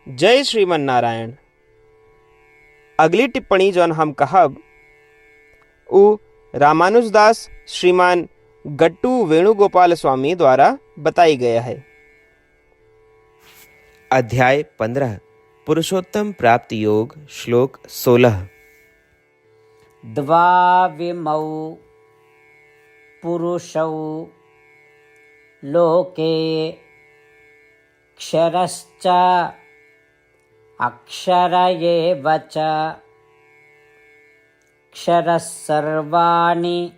जय श्रीमन नारायण। अगली टिप्पणी जौन हम कहब उ रामानुजदास श्रीमान गट्टू वेणुगोपाल स्वामी द्वारा बताई गया है। अध्याय 15 पुरुषोत्तम प्राप्ति योग श्लोक 16। द्वाविमौ पुरुषौ लोके क्षरश्च अक्षर एव च क्षरः सर्वाणि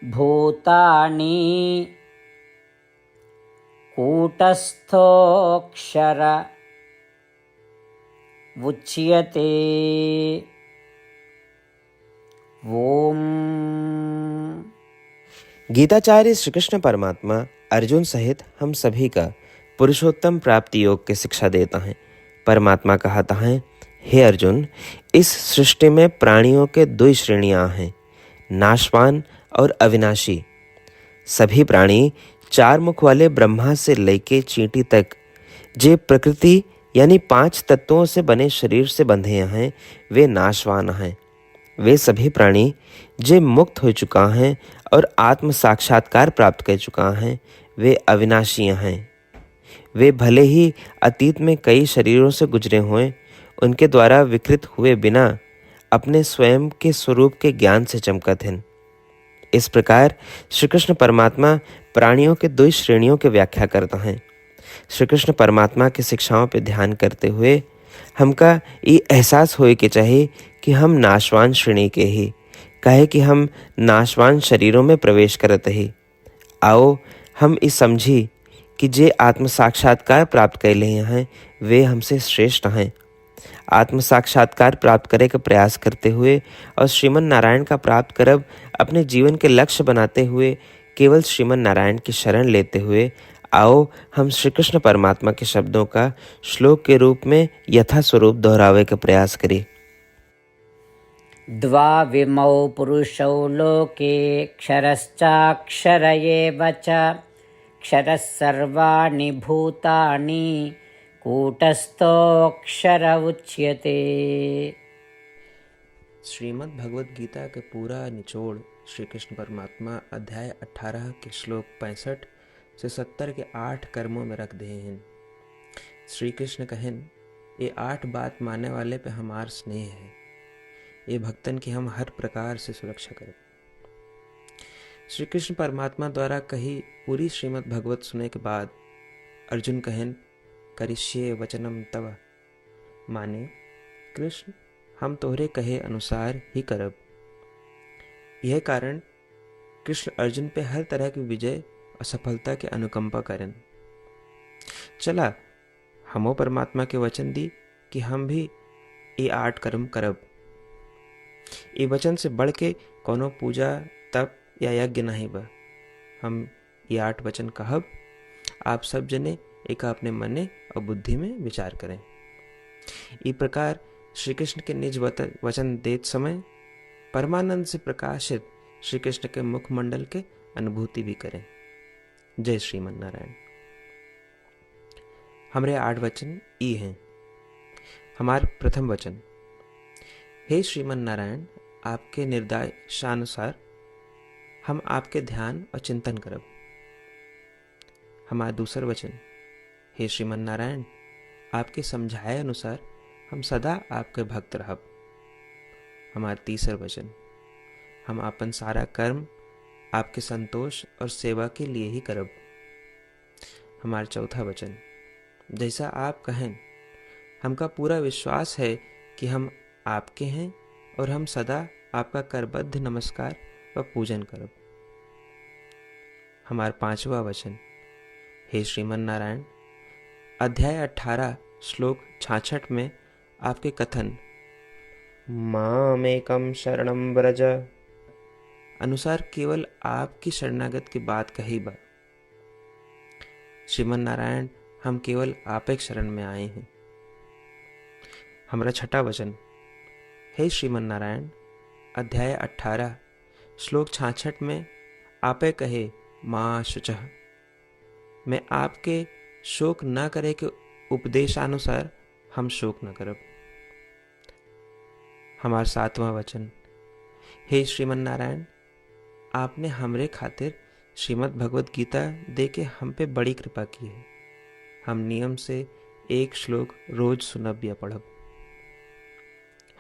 भूतानि कूटस्थोऽक्षर उच्यते। ओम। गीताचार्य श्री कृष्ण परमात्मा अर्जुन सहित हम सभी का पुरुषोत्तम प्राप्ति योग की शिक्षा देता है। परमात्मा कहता है, हे अर्जुन, इस सृष्टि में प्राणियों के दो श्रेणियां हैं, नाशवान और अविनाशी। सभी प्राणी चार मुख वाले ब्रह्मा से लेके चींटी तक जे प्रकृति यानी 5 तत्वों से बने शरीर से बंधे हैं, वे नाशवान हैं। वे सभी प्राणी जे मुक्त हो चुका हैं और आत्म साक्षात्कार प्राप्त कर चुका हैं, वे अविनाशी हैं। वे भले ही अतीत में कई शरीरों से गुजरे हुए, उनके द्वारा विकृत हुए बिना अपने स्वयं के स्वरूप के ज्ञान से चमकत हैं। इस प्रकार श्री कृष्ण परमात्मा प्राणियों के 2 श्रेणियों की व्याख्या करता है। श्री कृष्ण परमात्मा की शिक्षाओं पर ध्यान करते हुए हमका ये एहसास होए के चाहे कि हम नाशवान श्रेणी के ही, कहे कि हम नाशवान शरीरों में प्रवेश करते ही। आओ हम इस समझी कि जे आत्म साक्षात्कार प्राप्त कर ले हैं, वे हमसे श्रेष्ठ हैं। आत्म साक्षात्कार प्राप्त करे का प्रयास करते हुए और श्रीमन नारायण का प्राप्त करब अपने जीवन के लक्ष्य बनाते हुए केवल श्रीमन नारायण की शरण लेते हुए आओ हम श्री कृष्ण परमात्मा के शब्दों का श्लोक के रूप में यथा स्वरूप दोहरावे का प्रयास करें। द्वाविमौ पुरुषौ लोके क्षरश्चाक्षर एव च क्षरः सर्वाणि भूतानि कूटस्थोऽक्षर उच्यते। श्रीमद् भगवद गीता के पूरा निचोड़ श्री कृष्ण परमात्मा अध्याय 18 के श्लोक 65 से 70 के 8 कर्मों में रख दे हैं। श्री कृष्ण कहन, ये 8 बात मानने वाले पे हमार स्नेह है, ये भक्तन की हम हर प्रकार से सुरक्षा करें। श्री कृष्ण परमात्मा द्वारा कही पूरी श्रीमद् भगवत सुने के बाद अर्जुन कहन, करिष्ये वचनम तव, माने कृष्ण हम तोहरे कहे अनुसार ही करब। यह कारण कृष्ण अर्जुन पे हर तरह की विजय और सफलता के अनुकंपा करन। चला हमो परमात्मा के वचन दी कि हम भी ये 8 कर्म करब। ये वचन से बढ़ के कोनो पूजा तप या यज्ञ नहीं बा। हम ये 8 वचन कहब, आप सब जने एक अपने मने और बुद्धि में विचार करें। इस प्रकार श्री कृष्ण के निज वचन देत समय परमानंद से प्रकाशित श्री कृष्ण के मुखमंडल के अनुभूति भी करें। जय श्रीमन नारायण। हमारे 8 वचन ई हैं। हमार प्रथम वचन, हे श्रीमन नारायण, आपके निर्देशानुसार हम आपके ध्यान और चिंतन करब। हमारा दूसर वचन, हे श्रीमन नारायण, आपके समझाए अनुसार हम सदा आपके भक्त रहब। हमारा तीसर वचन, हम अपन सारा कर्म आपके संतोष और सेवा के लिए ही करब। हमारा चौथा वचन, जैसा आप कहें हमका पूरा विश्वास है कि हम आपके हैं और हम सदा आपका करबद्ध नमस्कार व पूजन करब। हमारा 5वां वचन, हे श्रीमन नारायण, अध्याय 18 श्लोक 66 में आपके कथन मामेकम शरणम व्रज अनुसार केवल आपकी शरणागत की बात कही बा। श्रीमन नारायण, हम केवल आप एक शरण में आए हैं। हमारा 6वां वचन, हे श्रीमन नारायण, अध्याय 18 श्लोक 66 में आपे कहे मां शुचः, मैं आपके शोक न करे के उपदेशानुसार हम शोक न करब। हमार 7वां वचन। हे श्रीमन नारायण, आपने हमरे खातिर श्रीमद् भगवत गीता दे के हम पे बड़ी कृपा की है। हम नियम से एक श्लोक रोज सुनब या पढ़ब।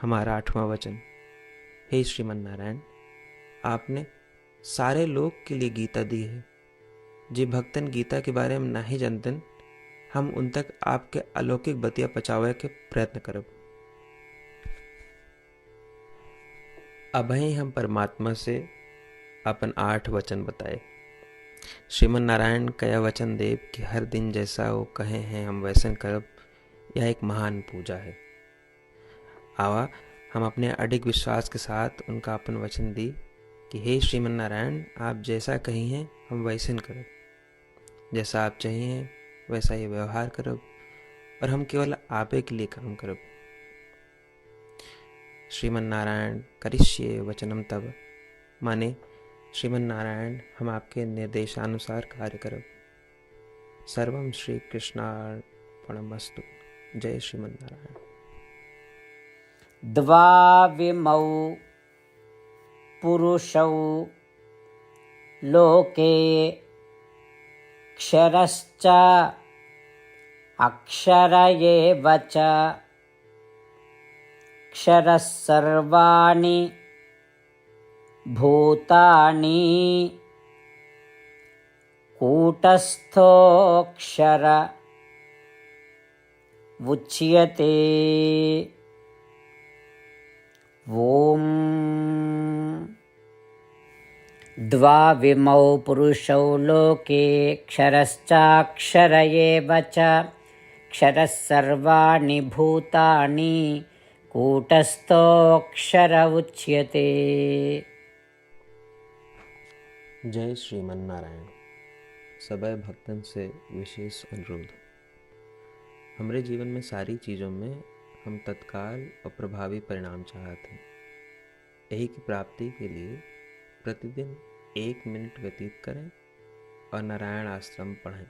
हमारा 8वां वचन। हे श्रीमन नारायण, आपने सारे लोग के लिए गीता दी है। जे भक्तन गीता के बारे में नहीं जानतन, हम उन तक आपके अलौकिक बतिया पहुंचावे के प्रयत्न करब। अभी हम परमात्मा से अपन 8 वचन बताए। श्रीमन नारायण कया वचन देव कि हर दिन जैसा वो कहे हैं हम वैसन करब। यह एक महान पूजा है। आवा हम अपने अडिग विश्वास के साथ उनका अपन वचन दी कि हे श्रीमन नारायण, आप जैसा कही हैं हम वैसन करब। जैसा आप चाहिए वैसा ही व्यवहार करब और हम केवल आपे के लिए काम करब। श्रीमन नारायण करिष्ये वचनम तब, माने श्रीमन नारायण हम आपके निर्देशानुसार कार्य करब। सर्वम श्री कृष्णार्पणमस्तु। जय श्रीमन नारायण। द्वाविमौ पुरुषौ लोके क्षरश्च अक्षर एव च क्षरः सर्वाणि भूतानि कूटस्थोऽक्षर उच्यते। ॐ द्वाविमौ पुरुषौ लोके क्षरश्चाक्षर एव च क्षरः सर्वाणि भूतानि कूटस्थोऽक्षर उच्यते। जय श्रीमन नारायण। सबै भक्तन से विशेष अनुरोध। हमरे जीवन में सारी चीज़ों में हम तत्काल और प्रभावी परिणाम चाहते हैं। यही की प्राप्ति के लिए प्रतिदिन 1 मिनट व्यतीत करें और नारायण आश्रम पढ़ें।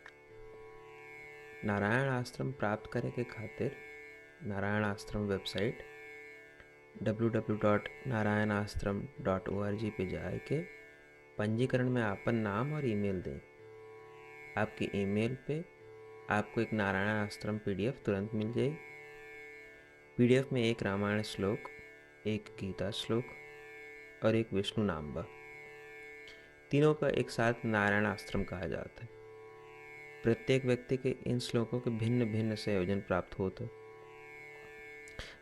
नारायण आश्रम प्राप्त करे के खातिर नारायण आश्रम वेबसाइट www.narayanashram.org पे जाए के पंजीकरण में आपन नाम और ईमेल दें। आपके ईमेल पे आपको एक नारायण आश्रम PDF तुरंत मिल जाएगी। PDF में एक रामायण श्लोक, एक गीता श्लोक और एक विष्णु नाम बा। तीनों का एक साथ नारायण आश्रम कहा जाता है। प्रत्येक व्यक्ति के इन श्लोकों के भिन्न भिन्न संयोजन प्राप्त होते हैं।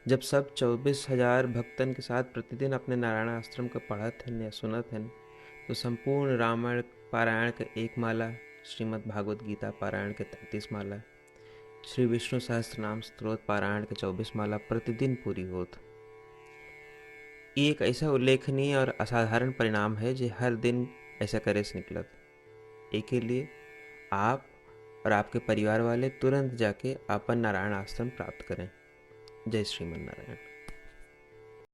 जब सब 24,000 भक्तन के साथ प्रतिदिन अपने नारायण आश्रम को पढ़त हैं या सुनत हैं, तो संपूर्ण रामायण पारायण के 1 माला, श्रीमद् भागवत गीता पारायण के 33 माला, श्री विष्णु सहस्त्रनाम स्तोत्र पारायण के 24 माला प्रतिदिन पूरी होत। ये एक ऐसा उल्लेखनीय और असाधारण परिणाम है जो हर दिन ऐसा करे से निकलत। एक के लिए आप और आपके परिवार वाले तुरंत जाके अपन नारायण आश्रम प्राप्त करें। जय श्रीमन नारायण।